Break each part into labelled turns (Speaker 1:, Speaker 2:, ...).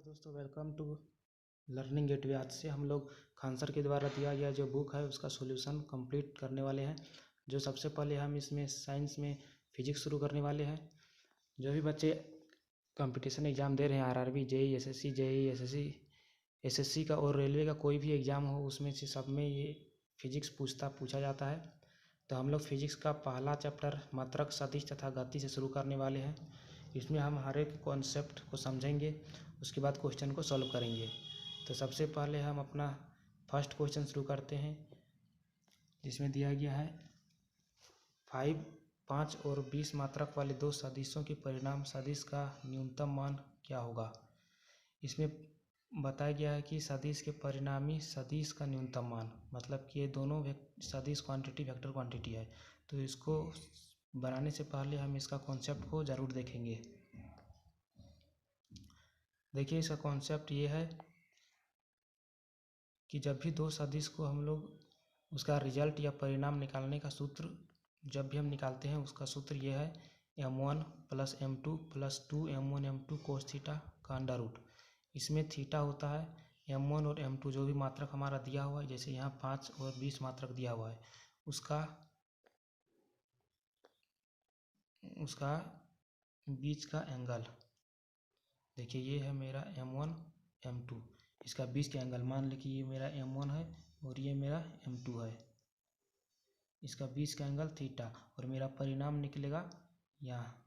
Speaker 1: दोस्तों, welcome to learning gateway. आज से हम लोग खान सर के द्वारा दिया गया जो बुक है उसका सॉल्यूशन कंप्लीट करने वाले हैं। जो सबसे पहले हम इसमें साइंस में फिजिक्स शुरू करने वाले हैं। जो भी बच्चे कंपटीशन एग्ज़ाम दे रहे हैं, RRB, JE, SSC, JE, SSC का और रेलवे का कोई भी एग्ज़ाम हो, उसमें से सब में ये फिजिक्स पूछा जाता है। तो हम लोग फिजिक्स का पहला चैप्टर मात्रक, सदिश तथा गति से शुरू करने वाले हैं। इसमें हम हर एक कॉन्सेप्ट को समझेंगे, उसके बाद क्वेश्चन को सॉल्व करेंगे। तो सबसे पहले हम अपना फर्स्ट क्वेश्चन शुरू करते हैं, जिसमें दिया गया है 5 और 20 मात्रक वाले दो सदिशों के परिणाम सदिश का न्यूनतम मान क्या होगा। इसमें बताया गया है कि सदिश के परिणामी सदिश का न्यूनतम मान, मतलब कि ये दोनों सदिश क्वांटिटी वेक्टर क्वांटिटी है। तो इसको बनाने से पहले हम इसका कॉन्सेप्ट को ज़रूर देखेंगे। देखिए, इसका कॉन्सेप्ट ये है कि जब भी दो सदिश को हम लोग उसका रिजल्ट या परिणाम निकालने का सूत्र जब भी हम निकालते हैं, उसका सूत्र ये है m1 + m2 + 2m1 m2 cos theta का अंडर रूट। इसमें थीटा होता है m1 और m2 जो भी मात्रक हमारा दिया हुआ है, जैसे यहाँ 5 और 20 मात्रक दिया हुआ है, उसका बीच का एंगल। देखिए, ये है मेरा m1 m2, इसका बीच का एंगल मान लीजिए ये मेरा m1 है और ये मेरा m2 है, इसका बीच का एंगल थीटा, और मेरा परिणाम निकलेगा यहाँ,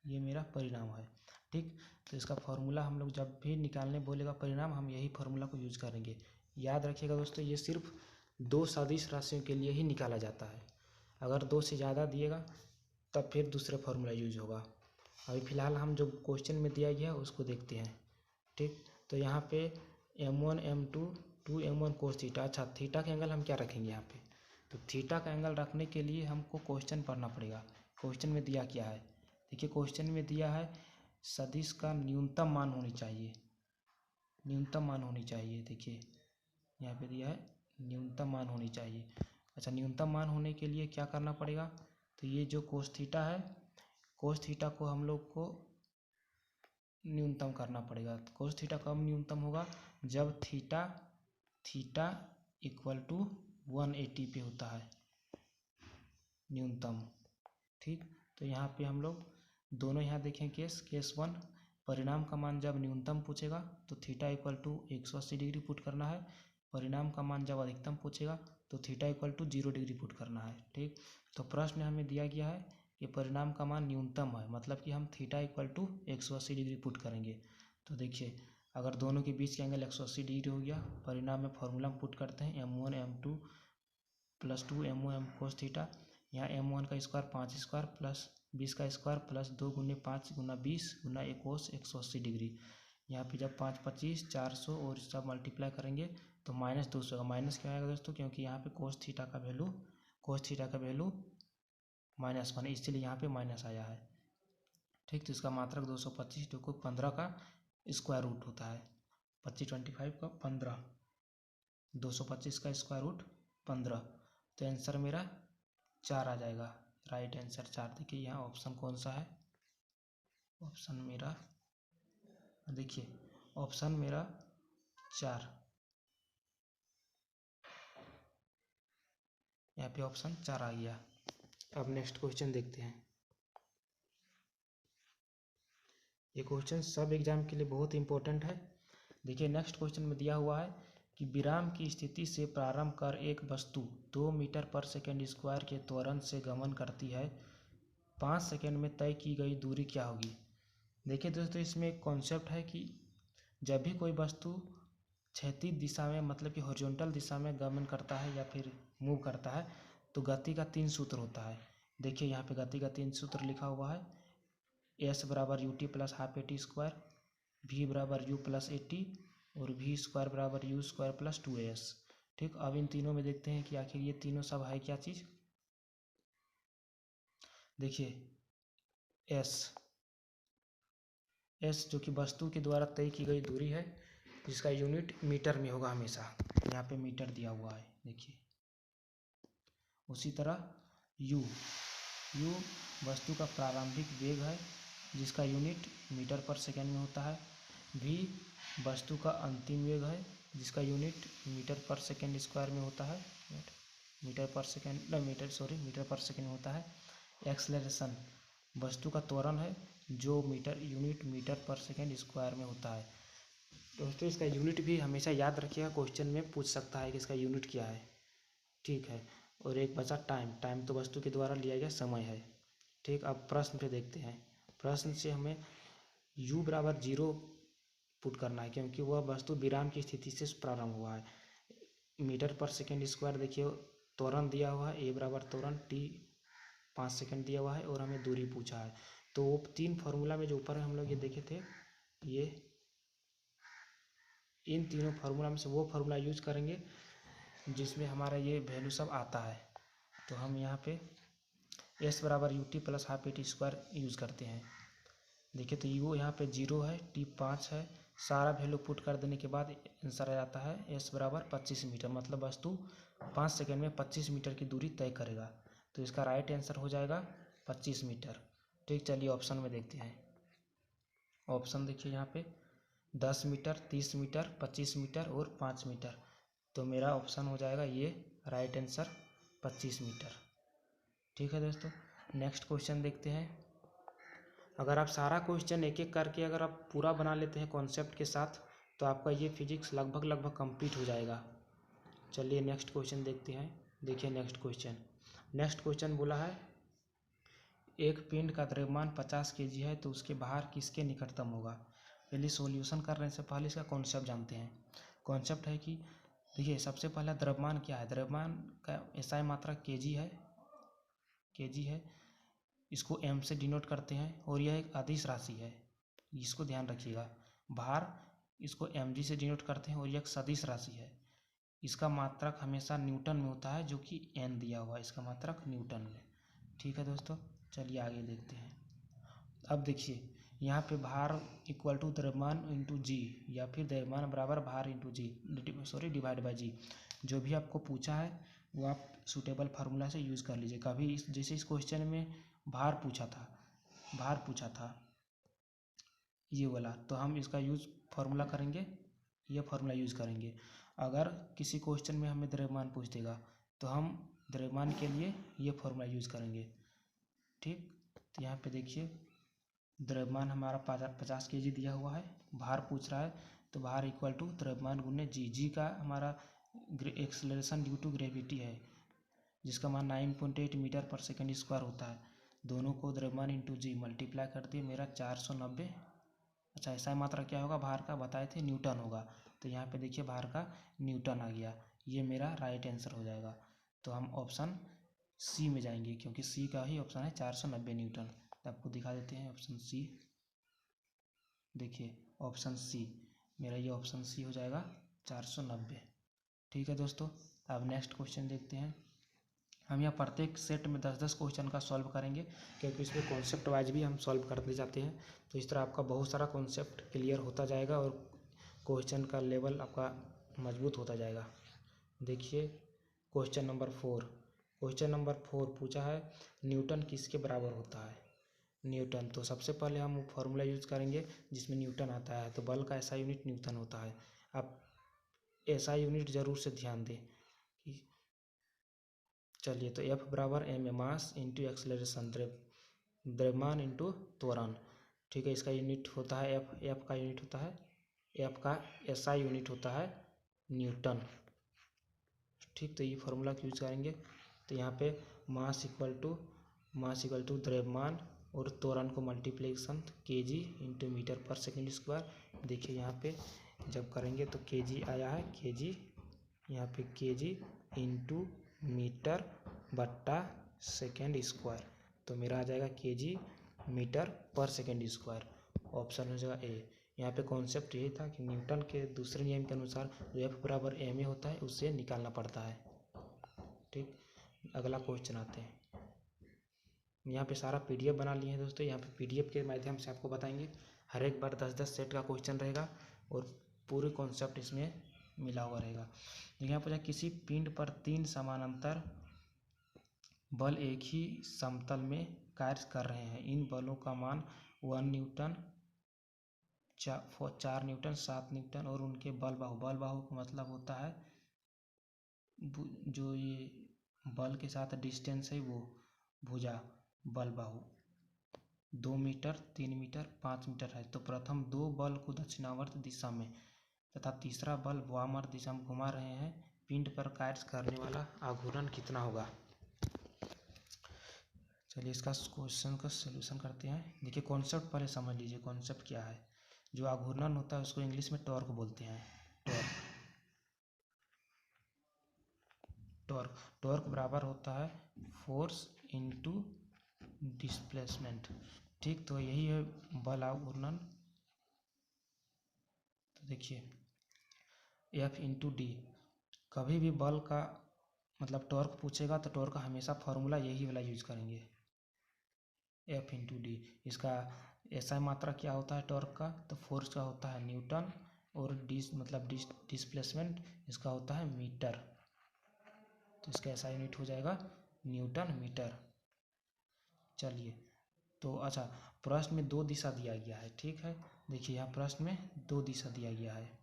Speaker 1: ये मेरा परिणाम है। ठीक, तो इसका फॉर्मूला हम लोग जब भी निकालने बोलेगा परिणाम, हम यही फार्मूला को यूज करेंगे। याद रखिएगा दोस्तों, ये सिर्फ दो सदिश राशियों के लिए ही निकाला जाता है। अगर दो से ज़्यादा दिएगा तब फिर दूसरा फार्मूला यूज होगा। अभी फ़िलहाल हम जो क्वेश्चन में दिया गया है उसको देखते हैं। ठीक, तो यहाँ पे m1 m2 2m1 cos theta. अच्छा, थीटा का एंगल हम क्या रखेंगे यहाँ पे? तो थीटा का एंगल रखने के लिए हमको क्वेश्चन पढ़ना पड़ेगा। क्वेश्चन में दिया क्या है? देखिए, क्वेश्चन में दिया है सदिश का न्यूनतम मान होनी चाहिए, न्यूनतम मान होनी चाहिए। देखिए, यहाँ पे दिया है न्यूनतम मान होनी चाहिए। अच्छा, न्यूनतम मान होने के लिए क्या करना पड़ेगा? तो ये जो कोस थीटा है, कोस थीटा को हम लोग को न्यूनतम करना पड़ेगा। कोस थीटा कब न्यूनतम होगा? जब थीटा इक्वल टू 180 पे होता है न्यूनतम। ठीक, तो यहाँ पे हम लोग दोनों यहाँ देखें केस 1, परिणाम का मान जब न्यूनतम पूछेगा तो theta equal to 180 degree put करना है। परिणाम का मान जब अधिकतम पूछेगा तो theta equal to 0 degree put करना है। ठीक, तो प्रश्न में हमें दिया गया है कि परिणाम का मान न्यूनतम है, मतलब कि हम theta equal to 180 degree put करेंगे। तो देखिए, अगर दोनों के बीच का एंगल 180 डिग्री हो गया, परिणाम में फॉर्मूला में पुट करते हैं m1 m2 + 2m1 m cos theta. यहाँ m1 का स्क्वायर 5 स्क्वायर प्लस 20 का स्क्वायर प्लस 2 × 5 × 20 × 1 cos 180 डिग्री। यहाँ पे जब 5 25 400 और सब मल्टीप्लाई करेंगे तो -200 होगा। माइनस क्यों आएगा दोस्तों? क्योंकि यहाँ पे cos थीटा का वैल्यू -1, इसलिए यहाँ पे माइनस आया है। ठीक, तो इसका मात्रक 225 जो को 15 का स्क्वायर रूट होता है। 25 25 का 15, 225 का स्क्वायर रूट 15। तो आंसर मेरा 4 आ जाएगा। Right answer 4। देखिए, यहाँ ऑप्शन कौन सा है? ऑप्शन मेरा, देखिए ऑप्शन मेरा 4, यहाँ पे ऑप्शन 4 आ गया। अब नेक्स्ट क्वेश्चन देखते हैं। ये क्वेश्चन सब एग्जाम के लिए बहुत इंपॉर्टेंट है। देखिए, नेक्स्ट क्वेश्चन में दिया हुआ है कि विराम की स्थिति से प्रारंभ कर एक वस्तु 2 मीटर पर सेकेंड स्क्वायर के त्वरण से गमन करती है, 5 सेकेंड में तय की गई दूरी क्या होगी। देखिए दोस्तों, इसमें एक कॉन्सेप्ट है कि जब भी कोई वस्तु क्षैतिज दिशा में, मतलब कि हॉरिजॉन्टल दिशा में गमन करता है या फिर मूव करता है, तो गति का 3 सूत्र होता है। देखिए, यहाँ पे गति का 3 सूत्र लिखा हुआ है। s = ut + ½ at², v = u + at और v² = u² + 2as। ठीक, अब इन तीनों में देखते हैं कि आखिर ये तीनों सब है क्या चीज़। देखिए, s जो कि वस्तु के द्वारा तय की गई दूरी है, जिसका यूनिट मीटर में होगा हमेशा। यहाँ पे मीटर दिया हुआ है। देखिए, उसी तरह u वस्तु का प्रारंभिक वेग है, जिसका यूनिट मीटर पर सेकेंड में होता है। v वस्तु का अंतिम वेग है जिसका यूनिट मीटर पर सेकेंड स्क्वायर में होता है, मीटर पर सेकेंड होता है। एक्सलेरेशन वस्तु का त्वरण है जो यूनिट मीटर पर सेकेंड स्क्वायर में होता है। दोस्तों इसका यूनिट भी हमेशा याद रखिएगा, क्वेश्चन में पूछ सकता है कि इसका यूनिट क्या है, ठीक है। और एक बचा टाइम तो वस्तु के द्वारा लिया गया समय है, ठीक। अब प्रश्न पे देखते हैं। प्रश्न से हमें u बराबर 0 पुट करना है क्योंकि वह वस्तु विराम की स्थिति से प्रारंभ हुआ है। मीटर पर सेकेंड स्क्वायर देखिए त्वरण दिया हुआ है, a बराबर त्वरण t 5 सेकेंड दिया हुआ है और हमें दूरी पूछा है। तो वो 3 फार्मूला में जो ऊपर हम लोग ये देखे थे, ये इन तीनों फार्मूला में से वो फार्मूला यूज करेंगे जिसमें हमारा ये वैल्यू सब आता है। तो हम यहाँ पे s बराबर U T plus half A T square use करते हैं। देखिए तो u यहाँ पे 0 है, t 5 है, सारा वैल्यू पुट कर देने के बाद आंसर आ जाता है s बराबर 25 मीटर, मतलब वस्तु 5 सेकेंड में 25 मीटर की दूरी तय करेगा। तो इसका राइट आंसर हो जाएगा 25 मीटर, ठीक। चलिए ऑप्शन में देखते हैं। ऑप्शन देखिए यहाँ पे 10 मीटर, 30 मीटर, 25 मीटर और 5 मीटर। तो मेरा ऑप्शन हो जाएगा ये राइट आंसर 25 मीटर, ठीक है दोस्तों। नेक्स्ट क्वेश्चन देखते हैं। अगर आप सारा क्वेश्चन एक एक करके अगर आप पूरा बना लेते हैं कॉन्सेप्ट के साथ तो आपका ये फिजिक्स लगभग कंप्लीट हो जाएगा। चलिए नेक्स्ट क्वेश्चन देखते हैं। देखिए नेक्स्ट क्वेश्चन बोला है एक पिंड का द्रव्यमान 50 kg है तो उसके भार किसके निकटतम होगा। पहले सॉल्यूशन करने से पहले इसका कॉन्सेप्ट जानते हैं। कॉन्सेप्ट है कि देखिए सबसे पहला द्रव्यमान क्या है, द्रव्यमान का एसआई मात्रा केजी है, इसको एम से डिनोट करते हैं और यह एक अदिश राशि है, इसको ध्यान रखिएगा। भार इसको एम से डिनोट करते हैं और यह एक सदिश राशि है। इसका मात्रक हमेशा न्यूटन में होता है जो कि एन दिया हुआ है, इसका मात्रक न्यूटन में, ठीक है दोस्तों। चलिए आगे देखते हैं। अब देखिए यहाँ पे भार इक्वल टू द्रव्यमान इंटू जी या फिर द्रव्यमान बराबर भार इंटू जी डिवाइड बाई जी। जो भी आपको पूछा है वो आप सूटेबल फार्मूला से यूज़ कर लीजिए। कभी जैसे इस क्वेश्चन में भार पूछा था ये वाला, तो हम इसका यूज़ फार्मूला करेंगे, ये फार्मूला यूज़ करेंगे। अगर किसी क्वेश्चन में हमें द्रव्यमान पूछ देगा तो हम द्रव्यमान के लिए ये फार्मूला यूज़ करेंगे, ठीक। तो यहाँ पे देखिए द्रव्यमान हमारा 50 kg दिया हुआ है, भार पूछ रहा है तो भार इक्वल टू द्रव्यमान गुने जी का हमारा एक्सेलरेशन ड्यू टू ग्रेविटी है जिसका मान 9.8 मीटर पर सेकेंड स्क्वायर होता है। दोनों को द्रव्यमान इंटू जी मल्टीप्लाई कर दिए, मेरा 490। अच्छा ऐसा मात्रा क्या होगा भार का बताए थे, न्यूटन होगा। तो यहाँ पे देखिए भार का न्यूटन आ गया, ये मेरा राइट आंसर हो जाएगा। तो हम ऑप्शन सी में जाएंगे क्योंकि सी का ही ऑप्शन है 490 न्यूटन। तो आपको दिखा देते हैं ऑप्शन सी। देखिए ऑप्शन सी, मेरा ये ऑप्शन सी हो जाएगा 490, ठीक है दोस्तों। अब नेक्स्ट क्वेश्चन देखते हैं। हम यहाँ प्रत्येक सेट में 10-10 क्वेश्चन का सॉल्व करेंगे क्योंकि इसमें कॉन्सेप्ट वाइज भी हम सॉल्व करते जाते हैं। तो इस तरह आपका बहुत सारा कॉन्सेप्ट क्लियर होता जाएगा और क्वेश्चन का लेवल आपका मजबूत होता जाएगा। देखिए क्वेश्चन नंबर 4 पूछा है न्यूटन किसके बराबर होता है। न्यूटन, तो सबसे पहले हम फार्मूला यूज करेंगे जिसमें न्यूटन आता है। तो बल का ऐसा यूनिट न्यूटन होता है। आप ऐसा यूनिट ज़रूर से ध्यान दें। चलिए तो F बराबर एम मास इंटू एक्सलेरेशन द्रव्यमान इंटू त्वरण, ठीक है। इसका यूनिट होता है F का यूनिट होता है, F का SI यूनिट होता है न्यूटन, ठीक। तो ये फार्मूला यूज करेंगे। तो यहाँ पे मास इक्वल टू द्रव्यमान और त्वरण को मल्टीप्लिकेशन kg इंटू मीटर पर सेकेंड स्क्वायर। देखिए यहाँ पे जब करेंगे तो kg आया है, kg यहाँ पे kg इंटू मीटर बट्टा सेकेंड स्क्वायर। तो मेरा आ जाएगा kg मीटर पर सेकेंड स्क्वायर, ऑप्शन हो जाएगा ए। यहाँ पे कॉन्सेप्ट यही था कि न्यूटन के दूसरे नियम के अनुसार जो F बराबर एम ए होता है उससे निकालना पड़ता है, ठीक। अगला क्वेश्चन आते हैं। यहाँ पे सारा PDF बना लिए हैं दोस्तों, यहाँ पे PDF के माध्यम से आपको बताएंगे। हर एक बार 10-10 सेट का क्वेश्चन रहेगा और पूरे कॉन्सेप्ट इसमें मिला हुआ रहेगा। यहाँ पर किसी पिंड पर 3 समानांतर बल एक ही समतल में कार्य कर रहे हैं। इन बलों का मान 1 न्यूटन, 4 न्यूटन, 7 न्यूटन और उनके बल बाहु का मतलब होता है जो ये बल के साथ डिस्टेंस है वो भुजा बल बाहु 2 मीटर, 3 मीटर, 5 मीटर है। तो प्रथम 2 बल को दक्षिणावर्त दिशा में तथा तीसरा बल वामावर्त दिशा में घुमा रहे हैं। पिंड पर कार्य करने वाला आघूर्ण कितना होगा? चलिए इसका क्वेश्चन का सलूशन करते हैं। देखिए कॉन्सेप्ट पहले समझ लीजिए, कॉन्सेप्ट क्या है। जो आघूर्णन होता है उसको इंग्लिश में टॉर्क बोलते हैं। टॉर्क बराबर होता है फोर्स इनटू डिस्प्लेसमेंट। ठीक, तो यही है बल आघूर्णन। तो देखिए F इंटू डी, कभी भी बल का मतलब टॉर्क पूछेगा तो टॉर्क का हमेशा फॉर्मूला यही वाला यूज करेंगे, F इंटू डी। इसका ऐसा मात्रा क्या होता है टॉर्क का? तो फोर्स का होता है न्यूटन और डिस्प्लेसमेंट इसका होता है मीटर। तो इसका ऐसा यूनिट हो जाएगा न्यूटन मीटर। चलिए तो अच्छा, प्रश्न में 2 दिशा दिया गया है। ठीक है, देखिए यहाँ प्रश्न में 2 दिशा दिया गया है,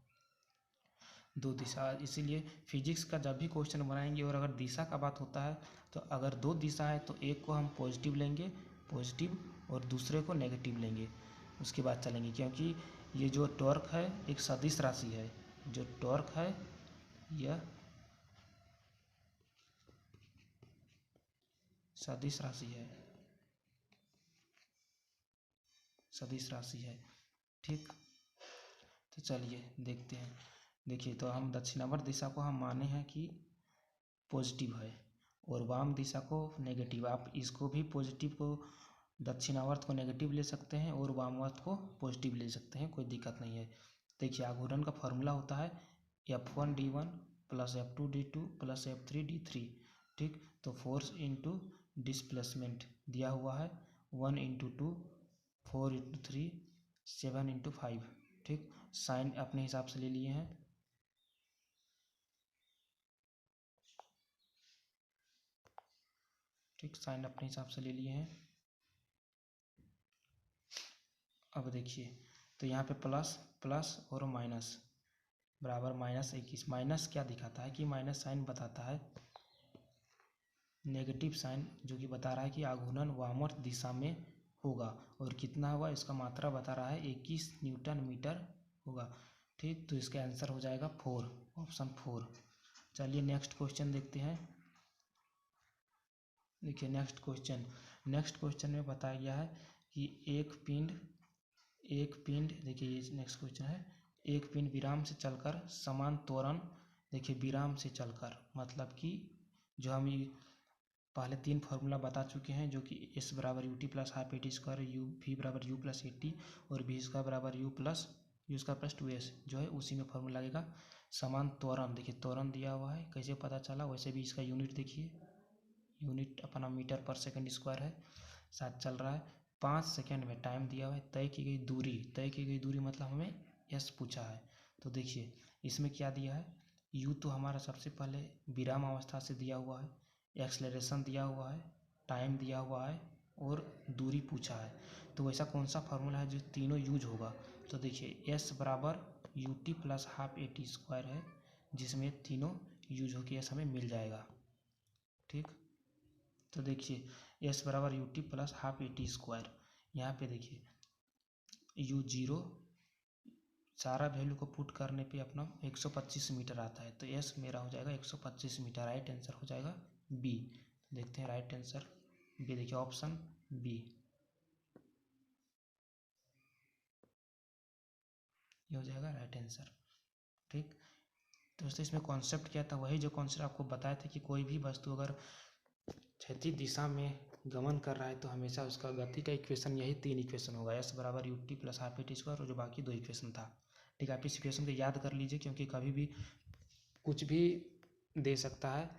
Speaker 1: 2 दिशा। इसीलिए फिजिक्स का जब भी क्वेश्चन बनाएंगे और अगर दिशा का बात होता है तो अगर 2 दिशा है तो एक को हम पॉजिटिव लेंगे, पॉजिटिव, और दूसरे को नेगेटिव लेंगे, उसके बाद चलेंगे। क्योंकि ये जो टॉर्क है एक सदिश राशि है, जो टॉर्क है यह सदिश राशि है, सदिश राशि है। ठीक, तो चलिए देखते हैं। देखिए तो हम दक्षिणावर्त दिशा को हम माने हैं कि पॉजिटिव है और वाम दिशा को नेगेटिव। आप इसको भी पॉजिटिव को दक्षिणावर्त को नेगेटिव ले सकते हैं और वामावर्त को पॉजिटिव ले सकते हैं, कोई दिक्कत नहीं है। देखिए आघूर्ण का फॉर्मूला होता है F1D1 plus F2D2 plus F3D3। ठीक, तो फोर्स इंटू डिस्प्लेसमेंट दिया हुआ है 1 इंटू 2, 4 इंटू 3, 7 इंटू 5। ठीक, साइन अपने हिसाब से ले लिए हैं। ठीक, साइन अपने हिसाब से ले लिए हैं। अब देखिए तो यहाँ पे प्लस प्लस और माइनस बराबर -21। माइनस क्या दिखाता है कि माइनस साइन बताता है नेगेटिव साइन, जो कि बता रहा है कि आघूर्ण वामावर्त दिशा में होगा और कितना होगा इसका मात्रा बता रहा है 21 न्यूटन मीटर होगा। ठीक, तो इसका आंसर हो जाएगा 4, ऑप्शन 4। चलिए नेक्स्ट क्वेश्चन देखते हैं। देखिए नेक्स्ट क्वेश्चन में बताया गया है कि एक पिंड देखिए ये नेक्स्ट क्वेश्चन है। एक पिंड विराम से चलकर समान त्वरण, देखिए विराम से चलकर मतलब कि जो हम पहले 3 फार्मूला बता चुके हैं, जो कि S बराबर UT plus half AT square, V बराबर U प्लस AT और V स्क्वायर बराबर U स्क्वायर प्लस 2S जो है उसी में फार्मूला लगेगा। समान त्वरण, देखिए त्वरण दिया हुआ है, कैसे पता चला? वैसे भी इसका यूनिट देखिए, यूनिट अपना मीटर पर सेकंड स्क्वायर है, साथ चल रहा है 5 सेकंड में टाइम दिया हुआ है। तय की गई दूरी मतलब हमें S पूछा है। तो देखिए इसमें क्या दिया है, U तो हमारा सबसे पहले विराम अवस्था से दिया हुआ है, एक्सलेरेशन दिया हुआ है, टाइम दिया हुआ है और दूरी पूछा है। तो वैसा कौन सा फार्मूला है जो तीनों यूज होगा? तो देखिए S बराबर UT plus half AT square है, जिसमें तीनों यूज होकर S हमें मिल जाएगा। ठीक, तो देखिए S बराबर UT plus half AT square, यहाँ पे देखिए U0 सारा वैल्यू को पुट करने पे अपना 125 मीटर आता है। तो S मेरा हो जाएगा 125 मीटर। राइट आंसर हो जाएगा B। देखते हैं राइट आंसर B, देखिए ऑप्शन B ये हो जाएगा राइट आंसर। ठीक, तो दोस्तों इसमें कॉन्सेप्ट क्या था? वही जो कॉन्सेप्ट आपको बताया था कि कोई भी वस्तु अगर क्षैतिज दिशा में गमन कर रहा है तो हमेशा उसका गति का इक्वेशन यही 3 इक्वेशन होगा, S बराबर UT plus half AT square और जो बाकी 2 इक्वेशन था। ठीक है, आप इस इक्वेशन को याद कर लीजिए, क्योंकि कभी भी कुछ भी दे सकता है,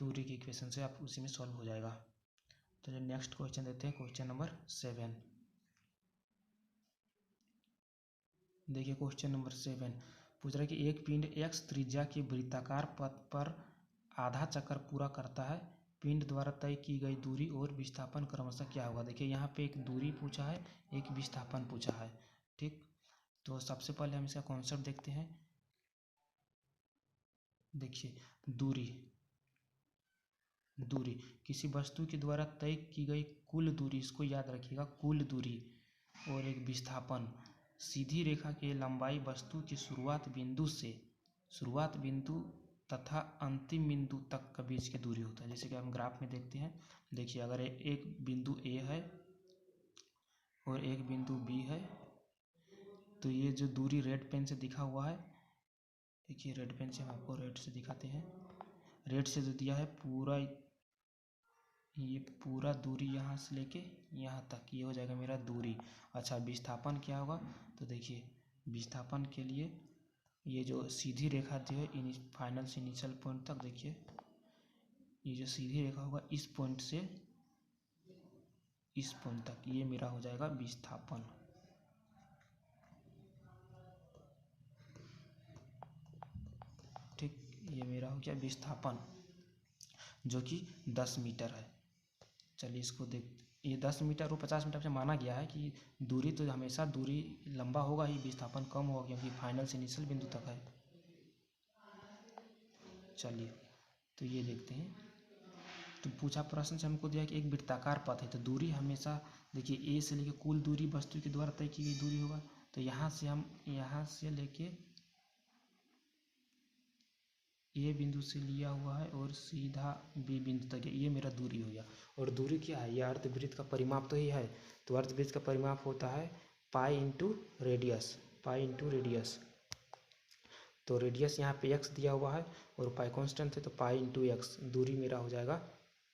Speaker 1: दूरी की इक्वेशन से आप उसी में सॉल्व हो जाएगा। तो चलिए नेक्स्ट क्वेश्चन देते हैं, क्वेश्चन नंबर 7। देखिए क्वेश्चन नंबर 7 पूछ रहा है कि एक पिंड x त्रिज्या के वृत्ताकार पथ पर आधा चक्कर पूरा करता है, पिंड द्वारा तय की गई दूरी और विस्थापन क्रमशः क्या होगा? देखिए यहाँ पे एक दूरी पूछा है, एक विस्थापन पूछा है। ठीक, तो सबसे पहले हम इसका कॉन्सेप्ट देखते हैं। देखिए, दूरी दूरी किसी वस्तु के द्वारा तय की गई कुल दूरी, इसको याद रखिएगा, कुल दूरी। और एक विस्थापन, सीधी रेखा की लंबाई वस्तु के शुरुआत बिंदु तथा अंतिम बिंदु तक के बीच की दूरी होता है। जैसे कि हम ग्राफ में देखते हैं। देखिए, अगर एक बिंदु ए है और एक बिंदु बी है, तो ये जो दूरी रेड पेन से दिखा हुआ है, देखिए रेड पेन से हम आपको रेड से दिखाते हैं। रेड से जो दिया है पूरा, ये पूरा दूरी यहाँ से लेके यहाँ तक, ये हो जाएगा मेरा दूरी। अच्छा, विस्थापन क्या होगा? तो देखिए, विस्थापन के लिए ये जो सीधी रेखा दी है फाइनल से इनिशियल पॉइंट तक, देखिए ये जो सीधी रेखा होगा इस पॉइंट से इस पॉइंट तक, ये मेरा हो जाएगा विस्थापन। ठीक, ये मेरा हो गया विस्थापन, जो कि 10 मीटर है। चलिए इसको ये 10 मीटर और 50 मीटर से माना गया है कि दूरी तो हमेशा दूरी लंबा होगा ही, विस्थापन कम होगा, क्योंकि फाइनल से इनिशियल बिंदु तक है। चलिए तो ये देखते हैं। तो पूछा प्रश्न से हमको दिया कि एक वृत्ताकार पथ है, तो दूरी हमेशा देखिए ए से लेके कुल दूरी वस्तु के द्वारा तय की गई दूरी होगा। तो यहाँ से हम यहाँ से लेके ए बिंदु से लिया हुआ है और सीधा बी बिंदु तक, ये मेरा दूरी हो गया। और दूरी क्या है? यह अर्धवृत्त का परिमाप तो ही है। तो अर्धवृत्त का परिमाप होता है pi into radius, pi into radius. तो रेडियस यहाँ पे एक्स दिया हुआ है और पाई कांस्टेंट है, तो पाई इंटू एक्स, दूरी मेरा हो जाएगा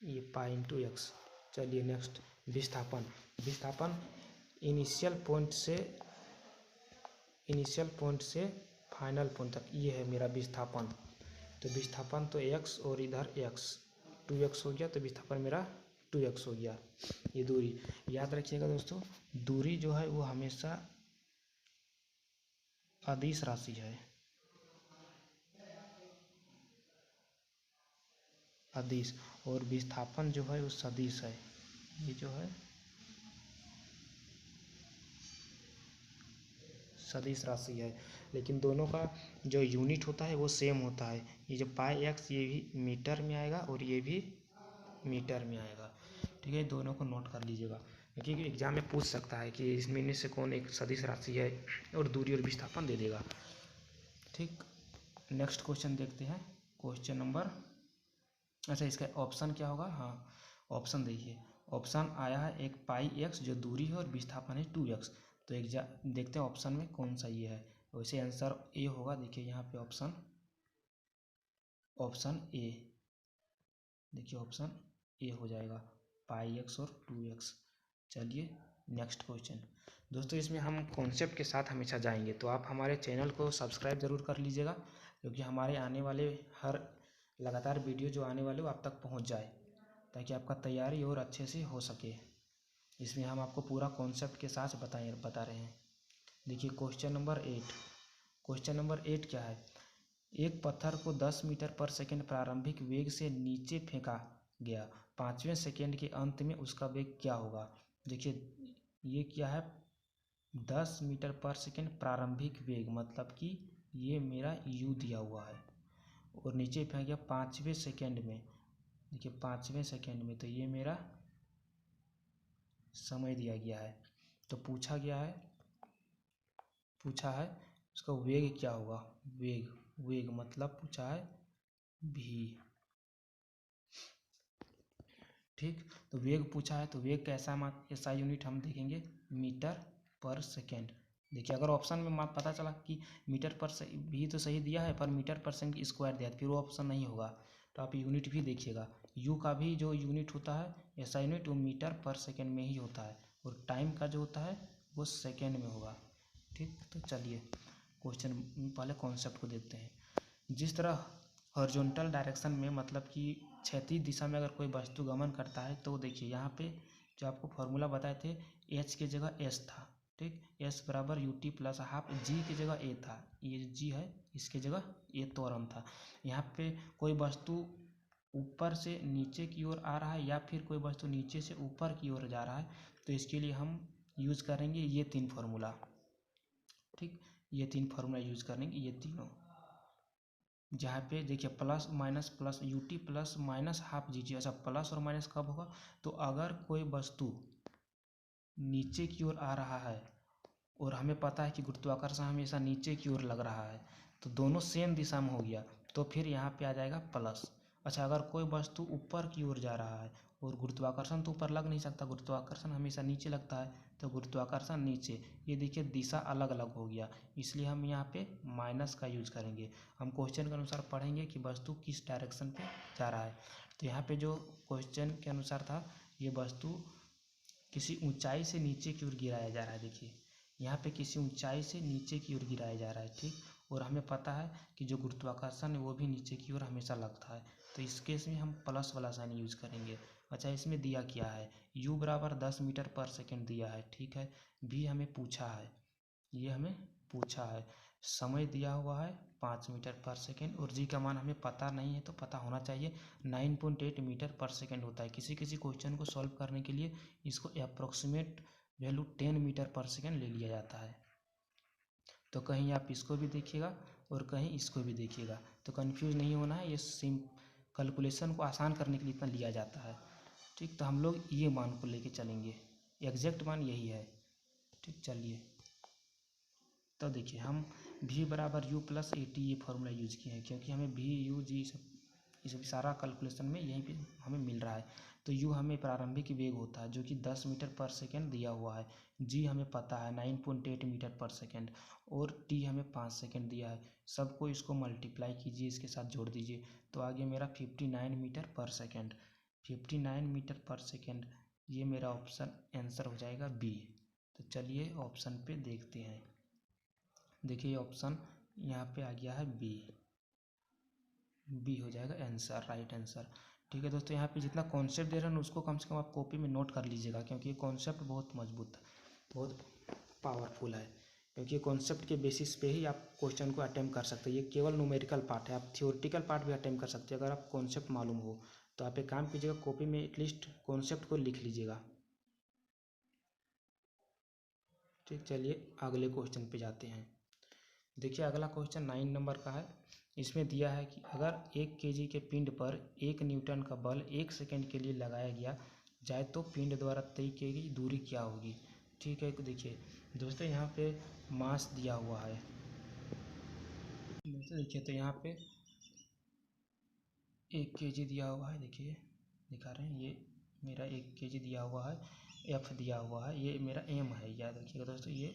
Speaker 1: ये पाई इंटू एक्स। चलिए नेक्स्ट, विस्थापन। विस्थापन इनिशियल पॉइंट से फाइनल पॉइंट तक, ये है मेरा विस्थापन। तो विस्थापन तो x और इधर x, 2x हो गया, तो विस्थापन मेरा 2x हो गया। ये दूरी याद रखिएगा दोस्तों, दूरी जो है वो हमेशा अदिश राशि है, अदिश, और विस्थापन जो है वो सदिश है। ये जो है सदिश राशि है, लेकिन दोनों का जो यूनिट होता है वो सेम होता है। ये जो पाई एक्स, ये भी मीटर में आएगा और ये भी मीटर में आएगा। ठीक है, दोनों को नोट कर लीजिएगा, क्योंकि एग्जाम में पूछ सकता है कि इसमें इनमें से कौन एक सदिश राशि है, और दूरी और विस्थापन दे देगा। ठीक, नेक्स्ट क्वेश्चन देखते हैं। क्वेश्चन नंबर, अच्छा इसका ऑप्शन क्या होगा? हाँ, ऑप्शन देखिए, ऑप्शन आया है एक पाई एक्स जो दूरी है और विस्थापन है 2x। तो देखते हैं ऑप्शन में कौन सा ये है। वैसे आंसर ए होगा। देखिए यहाँ पे ऑप्शन ए, देखिए ऑप्शन ए हो जाएगा, पाई एक्स और 2x। चलिए नेक्स्ट क्वेश्चन। दोस्तों इसमें हम कॉन्सेप्ट के साथ हमेशा जाएंगे, तो आप हमारे चैनल को सब्सक्राइब ज़रूर कर लीजिएगा, क्योंकि हमारे आने वाले हर लगातार वीडियो जो आने वाले वो आप तक पहुंच जाए, ताकि आपका तैयारी और अच्छे से हो सके। इसमें हम आपको पूरा कॉन्सेप्ट के साथ बता रहे हैं। देखिए क्वेश्चन नंबर 8। क्वेश्चन नंबर 8 क्या है? एक पत्थर को 10 मीटर पर सेकंड प्रारंभिक वेग से नीचे फेंका गया, 5वें सेकंड के अंत में उसका वेग क्या होगा? देखिए ये क्या है? 10 मीटर पर सेकंड प्रारंभिक वेग, मतलब कि ये मेरा u दिया हुआ है, और नीचे फेंक गया 5वें सेकंड में। देखिए 5वें सेकंड में, तो ये मेरा समय दिया गया है। तो पूछा है उसका वेग क्या होगा? वेग मतलब पूछा है v। ठीक, तो वेग पूछा है, तो वेग का ऐसा यूनिट हम देखेंगे मीटर पर सेकेंड। देखिए अगर ऑप्शन में पता चला कि मीटर पर भी तो सही दिया है, पर मीटर पर सेकंड स्क्वायर दिया है, फिर वो ऑप्शन नहीं होगा। तो आप यूनिट भी देखिएगा, यू का भी जो यूनिट होता है ऐसा यूनिट वो मीटर पर सेकेंड में ही होता है, और टाइम का जो होता है वो सेकेंड में होगा। ठीक, तो चलिए क्वेश्चन पहले कॉन्सेप्ट को देखते हैं। जिस तरह हॉरिजॉन्टल डायरेक्शन में, मतलब कि क्षैतिज दिशा में अगर कोई वस्तु गमन करता है, तो देखिए यहाँ पे जो आपको फॉर्मूला बताए थे, एच की जगह एस था। ठीक, एस बराबर यू टी प्लस हाफ, जी की जगह ए था, ये जी है इसकी जगह ए त्वरण था। यहाँ पे कोई वस्तु ऊपर से नीचे की ओर आ रहा है, या फिर कोई वस्तु नीचे से ऊपर की ओर जा रहा है, तो इसके लिए हम यूज़ करेंगे ये 3 फार्मूला। ठीक, ये 3 फार्मूला यूज करेंगे, ये तीनों। जहाँ पे देखिए plus minus plus U T plus minus half G T. अच्छा, प्लस और माइनस कब होगा? तो अगर कोई वस्तु नीचे की ओर आ रहा है और हमें पता है कि गुरुत्वाकर्षण हमेशा नीचे की ओर लग रहा है, तो दोनों सेम दिशा में हो गया, तो फिर यहाँ पे आ जाएगा प्लस। अच्छा, अगर कोई वस्तु ऊपर की ओर जा रहा है और गुरुत्वाकर्षण तो ऊपर लग नहीं सकता, गुरुत्वाकर्षण हमेशा नीचे लगता है, तो गुरुत्वाकर्षण नीचे, ये देखिए दिशा अलग अलग हो गया, इसलिए हम यहाँ पे माइनस का यूज करेंगे। हम क्वेश्चन के अनुसार पढ़ेंगे कि वस्तु किस डायरेक्शन पे जा रहा है। तो यहाँ पे जो क्वेश्चन के अनुसार था, ये वस्तु किसी ऊंचाई से नीचे की ओर गिराया जा रहा है। देखिए यहाँ पे किसी ऊंचाई से नीचे की ओर गिराया जा रहा है, ठीक। और हमें पता है कि जो गुरुत्वाकर्षण है वो भी नीचे की ओर हमेशा लगता है, तो इस केस में हम प्लस वाला साइन यूज करेंगे। अच्छा, इसमें दिया क्या है? u बराबर 10 मीटर पर सेकेंड दिया है, ठीक है। भी हमें पूछा है, ये हमें पूछा है। समय दिया हुआ है 5 मीटर पर सेकेंड, और जी का मान हमें पता नहीं है, तो पता होना चाहिए 9.8 मीटर पर सेकेंड होता है। किसी किसी क्वेश्चन को सॉल्व करने के लिए इसको अप्रोक्सीमेट वैल्यू 10 मीटर पर सेकेंड ले लिया जाता है। तो कहीं आप इसको भी देखिएगा और कहीं इसको भी देखिएगा, तो कंफ्यूज नहीं होना है। ये सिम कैलकुलेशन को आसान करने के लिए इतना लिया जाता है, ठीक। तो हम लोग ये मान को लेके चलेंगे, एग्जैक्ट मान यही है, ठीक। चलिए, तो देखिए हम v बराबर u प्लस ए टी ये फार्मूला यूज किए हैं, क्योंकि हमें v u g ये सब सारा कैलकुलेशन में यहीं पे हमें मिल रहा है। तो u हमें प्रारंभिक वेग होता है जो कि 10 मीटर पर सेकेंड दिया हुआ है, g हमें पता है 9.8 मीटर पर सेकेंड, और t हमें 5 सेकेंड दिया है। सबको इसको मल्टीप्लाई कीजिए, इसके साथ जोड़ दीजिए, तो आगे मेरा 59 मीटर पर सेकेंड, 59 मीटर पर सेकेंड, ये मेरा ऑप्शन आंसर हो जाएगा बी। तो चलिए ऑप्शन पे देखते हैं। देखिए ऑप्शन यहाँ पे आ गया है बी, बी हो जाएगा आंसर, राइट आंसर, ठीक है। दोस्तों यहाँ पे जितना कॉन्सेप्ट दे रहे हैं उसको कम से कम आप कॉपी में नोट कर लीजिएगा, क्योंकि ये कॉन्सेप्ट बहुत मजबूत, बहुत पावरफुल है, क्योंकि कॉन्सेप्ट के बेसिस पे ही आप क्वेश्चन को अटेम्प्ट कर सकते हैं। ये केवल न्यूमेरिकल पार्ट है, आप थियोरेटिकल पार्ट भी अटेम्प्ट कर सकते हैं अगर आप कॉन्सेप्ट मालूम हो। तो आप एक काम कीजिएगा, कॉपी में एटलीस्ट कॉन्सेप्ट को लिख लीजिएगा, ठीक। चलिए अगले क्वेश्चन पे जाते हैं। देखिए अगला क्वेश्चन 9 नंबर का है। इसमें दिया है कि अगर 1 केजी के पिंड पर 1 न्यूटन का बल 1 सेकंड के लिए लगाया गया जाए तो पिंड द्वारा तय की गई दूरी क्या होगी, ठीक है। देखिए दोस्तों यहाँ पे मास दिया हुआ है, दोस्तों देखिए तो यहाँ पे 1 केजी दिया हुआ है, देखिए दिखा रहे हैं, ये मेरा 1 केजी दिया हुआ है, एफ दिया हुआ है, ये मेरा एम है, याद रखिएगा दोस्तों, ये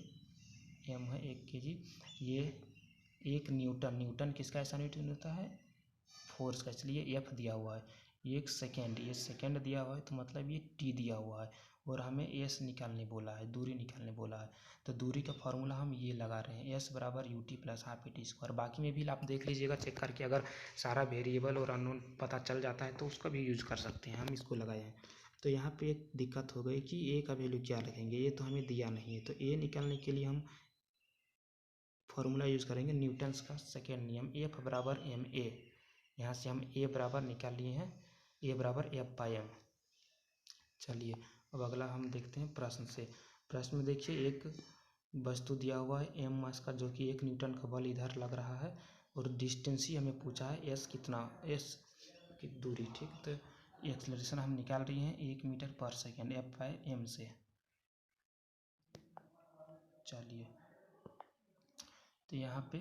Speaker 1: एम है 1 केजी। ये 1 न्यूटन, न्यूटन किसका ऐसा न्यूटन होता है? फोर्स का, इसलिए एफ दिया हुआ है। 1 सेकेंड, ये सेकेंड दिया हुआ है, तो मतलब ये टी दिया हुआ है, और हमें एस निकालने बोला है, दूरी निकालने बोला है। तो दूरी का फार्मूला हम ये लगा रहे हैं, एस बराबर U T plus half A T square. बाकी में भी आप देख लीजिएगा चेक करके, अगर सारा वेरिएबल और अननोन पता चल जाता है तो उसका भी यूज कर सकते हैं, हम इसको लगाए हैं। तो यहाँ पे एक दिक्कत हो गई कि ए का वैल्यू क्या रखेंगे, ये तो हमें दिया नहीं है, तो ए निकालने के लिए हम फॉर्मूला यूज़ करेंगे न्यूटन्स का सेकेंड नियम, एफ बराबर एम ए। यहाँ से हम ए बराबर निकाल लिए हैं, ए बराबर एफ बाई एम। चलिए अब अगला हम देखते हैं प्रश्न से। प्रश्न में देखिए एक वस्तु दिया हुआ है एम मास का, जो कि 1 न्यूटन का बल इधर लग रहा है, और डिस्टेंस ही हमें पूछा है एस कितना, एस की दूरी, ठीक। तो एक्सेलरेशन हम निकाल रही हैं 1 मीटर पर सेकेंड एफ बाई एम से। चलिए तो यहाँ पे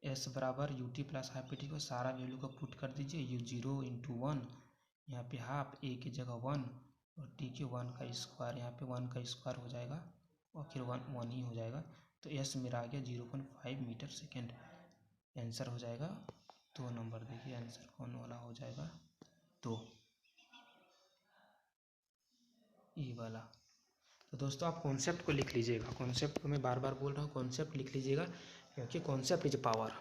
Speaker 1: एस बराबर U T plus half A T को सारा वैल्यू को पुट कर दीजिए, यू 0 इंटू 1, यहाँ पे हाफ, ए की जगह 1, और टी के 1 का स्क्वायर, यहाँ पे 1 का स्क्वायर हो जाएगा और फिर 1 ही हो जाएगा। तो एस मेरा आ गया 0.5 मीटर सेकेंड, आंसर हो जाएगा 2 नंबर। देखिए आंसर कौन वाला हो जाएगा, 2, ये वाला। तो दोस्तों आप कॉन्सेप्ट को लिख लीजिएगा, कॉन्सेप्ट को मैं बार बार बोल रहा हूँ, कॉन्सेप्ट लिख लीजिएगा, क्योंकि कॉन्सेप्ट इज पावर।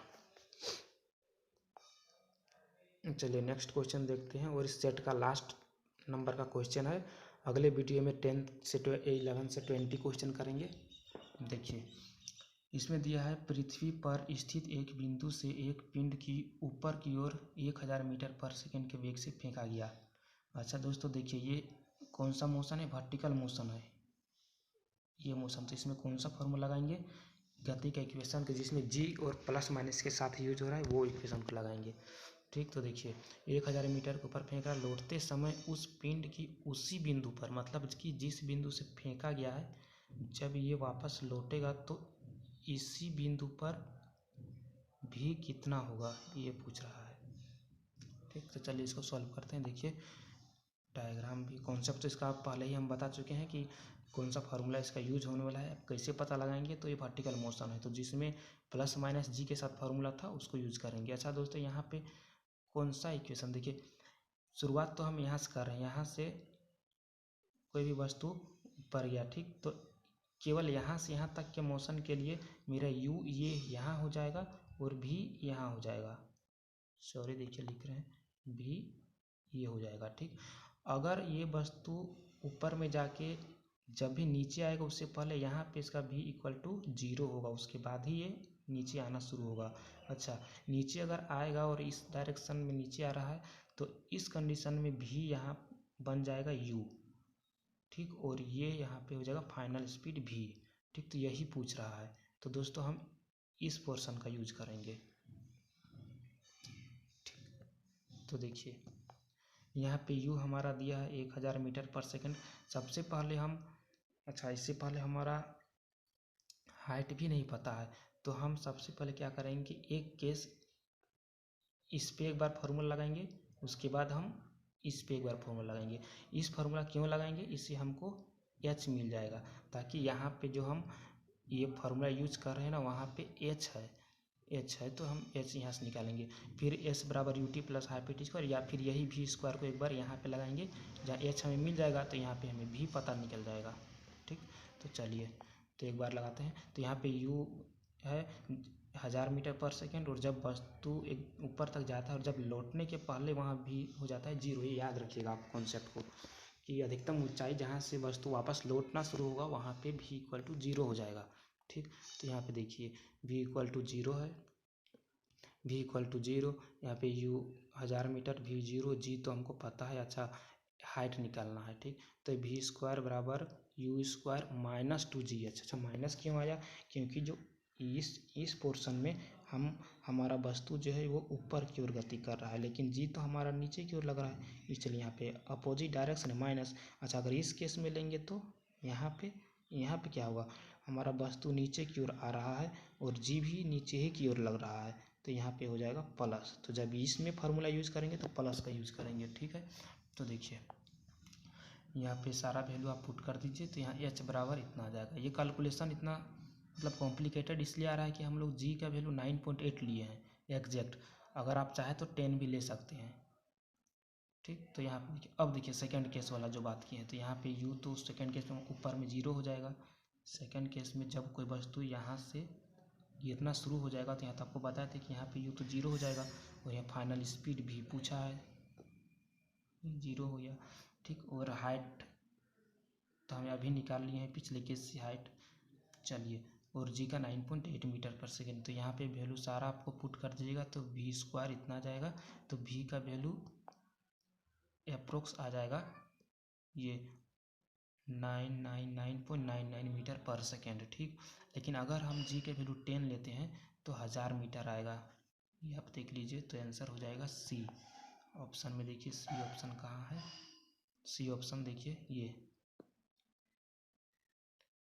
Speaker 1: चलिए नेक्स्ट क्वेश्चन देखते हैं, और इस सेट का लास्ट नंबर का क्वेश्चन है। अगले वीडियो में 10 से 11 से 20 क्वेश्चन करेंगे। देखिए इसमें दिया है पृथ्वी पर स्थित एक बिंदु से एक पिंड की ऊपर की ओर 1000 मीटर पर सेकेंड के वेग से फेंका गया। अच्छा दोस्तों देखिए ये कौन सा मोशन है? वर्टिकल मोशन है ये मोशन। तो इसमें कौन सा फॉर्मूला लगाएंगे? गति का इक्वेशन के जिसमें जी और प्लस माइनस के साथ यूज हो रहा है वो इक्वेशन को लगाएंगे। ठीक, तो देखिए 1000 मीटर के ऊपर फेंक रहा, लौटते समय उस पिंड की उसी बिंदु पर, मतलब कि जिस बिंदु से फेंका गया है, जब ये वापस लौटेगा तो इसी बिंदु पर भी कितना होगा ये पूछ रहा है। ठीक, तो चलिए इसको सॉल्व करते हैं। देखिए डायग्राम भी, कॉन्सेप्ट तो इसका पहले ही हम बता चुके हैं कि कौन सा फार्मूला इसका यूज होने वाला है। कैसे पता लगाएंगे, तो ये वर्टिकल मोशन है तो जिसमें प्लस माइनस जी के साथ फार्मूला था उसको यूज करेंगे। अच्छा दोस्तों, यहाँ पे कौन सा इक्वेशन, देखिए शुरुआत तो हम यहाँ से कर रहे हैं, यहाँ से कोई भी वस्तु ऊपर गया, ठीक, तो केवल यहाँ से यहाँ तक के मोशन के लिए मेरा u ये यहाँ हो जाएगा और v यहाँ हो जाएगा। सॉरी, देखिए लिख रहे हैं v ये हो जाएगा। ठीक, अगर ये वस्तु ऊपर में जाके जब भी नीचे आएगा उससे पहले यहाँ पे इसका v इक्वल टू 0 होगा, उसके बाद ही ये नीचे आना शुरू होगा। अच्छा, नीचे अगर आएगा और इस डायरेक्शन में नीचे आ रहा है तो इस कंडीशन में v यहाँ बन जाएगा u। ठीक, और ये यहाँ पे हो जाएगा फाइनल स्पीड v। ठीक, तो यही पूछ रहा है, तो दोस्तों हम इस पोर्शन का यूज करेंगे। ठीक, तो देखिए यहाँ पे u हमारा दिया है 1000 मीटर पर सेकंड। सबसे पहले हम, अच्छा इससे पहले हमारा हाइट भी नहीं पता है, तो हम सबसे पहले क्या करेंगे, एक केस इस पे एक बार फार्मूला लगाएंगे, उसके बाद हम इस पे एक बार फार्मूला लगाएंगे। इस फार्मूला क्यों लगाएंगे, इससे हमको h मिल जाएगा, ताकि यहाँ पे जो हम ये फार्मूला यूज कर रहे हैं ना वहाँ पे h है तो हम h यहाँ से निकालेंगे। फिर s बराबर U T plus half T square, या फिर यही v स्क्वायर को एक बार यहाँ पे लगाएंगे, जहाँ h हमें मिल जाएगा तो यहाँ पे हमें v पता निकल जाएगा। ठीक, तो चलिए तो एक बार लगाते हैं। तो यहाँ पे u है 1000 मीटर पर सेकेंड, और जब वस्तु एक ऊपर तक जाता है और जब लौटने के पहले वहाँ भी हो जाता है 0। ये याद रखिएगा आप कॉन्सेप्ट को, कि अधिकतम ऊंचाई जहाँ से वस्तु वापस लौटना शुरू होगा वहाँ पे v इक्वल टू 0 हो जाएगा। ठीक, तो यहाँ पे देखिए v इक्वल टू 0 है, v इक्वल टू 0, यहाँ पे u 1000 मीटर, v 0, g तो हमको पता है। अच्छा, हाइट निकालना है। ठीक, तो v स्क्वायर बराबर u स्क्वायर माइनस 2g। अच्छा, माइनस क्यों आया, क्योंकि जो इस पोर्शन में हमारा वस्तु जो है वो ऊपर की ओर गति कर रहा है, लेकिन जी तो हमारा नीचे की ओर लग रहा है, इसलिए यहाँ पे अपोजिट डायरेक्शन है माइनस। अच्छा, अगर इस केस में लेंगे तो यहाँ पे क्या होगा, हमारा वस्तु नीचे की ओर आ रहा है और जी भी नीचे ही की ओर लग रहा है, तो यहाँ पे हो जाएगा प्लस। तो जब इसमें फार्मूला यूज करेंगे तो प्लस का यूज करेंगे। ठीक है, तो देखिए यहाँ पे सारा वैल्यू आप पुट कर दीजिए, तो यहाँ h बराबर इतना आ जाएगा। ये कैलकुलेशन इतना मतलब कॉम्प्लिकेटेड इसलिए आ रहा है कि हम लोग g का वैल्यू 9.8 लिए हैं एग्जैक्ट, अगर आप चाहें तो 10 भी ले सकते हैं। ठीक, तो यहाँ पे देखिए, अब देखिए सेकंड केस वाला जो बात की है, तो यहाँ पे u तो सेकंड केस में ऊपर में 0 हो जाएगा। सेकंड केस में जब कोई वस्तु यहाँ से गिरना शुरू हो जाएगा, तो यहाँ तो आपको बताया था कि यहाँ पे u तो 0 हो जाएगा, और यहाँ फाइनल स्पीड भी पूछा है, 0 हो गया। ठीक, और हाइट तो हमें अभी निकाल लिए हैं पिछले केस से हाइट। चलिए, और जी का 9.8 मीटर पर सेकेंड, तो यहाँ पे वैल्यू सारा आपको पुट कर दीजिएगा, तो v स्क्वायर इतना आ जाएगा, तो v का वैल्यू अप्रोक्स आ जाएगा ये 999.99 मीटर पर सेकेंड। ठीक, लेकिन अगर हम g के वैल्यू 10 लेते हैं तो 1000 मीटर आएगा, ये आप देख लीजिए, तो आंसर हो जाएगा सी ऑप्शन में। देखिए सी ऑप्शन कहाँ है, सी ऑप्शन देखिए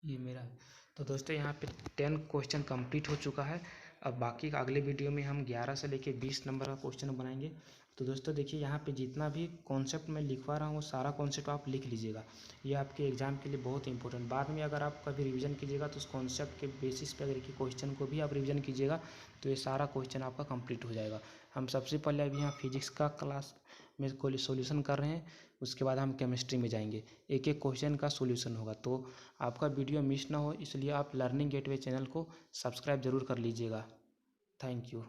Speaker 1: ये मेरा है। तो दोस्तों यहाँ पे 10 क्वेश्चन कंप्लीट हो चुका है। अब बाकी का अगले वीडियो में हम 11 से लेके 20 नंबर का क्वेश्चन बनाएंगे। तो दोस्तों देखिए यहाँ पे जितना भी कॉन्सेप्ट मैं लिखवा रहा हूँ वो सारा कॉन्सेप्ट आप लिख लीजिएगा, ये आपके एग्जाम के लिए बहुत इंपॉर्टेंट। बाद में अगर आप कभी रिवीजन कीजिएगा तो उस कॉन्सेप्ट के बेसिस पे अगर क्वेश्चन को भी आप रिवीजन कीजिएगा तो ये सारा क्वेश्चन आपका कंप्लीट हो जाएगा। हम सबसे पहले अभी यहाँ फिजिक्स का क्लास में कोई सॉल्यूशन कर रहे हैं, उसके बाद हम केमिस्ट्री में जाएंगे, एक एक क्वेश्चन का सॉल्यूशन होगा। तो आपका वीडियो मिस ना हो इसलिए आप लर्निंग गेटवे चैनल को सब्सक्राइब ज़रूर कर लीजिएगा। Thank you.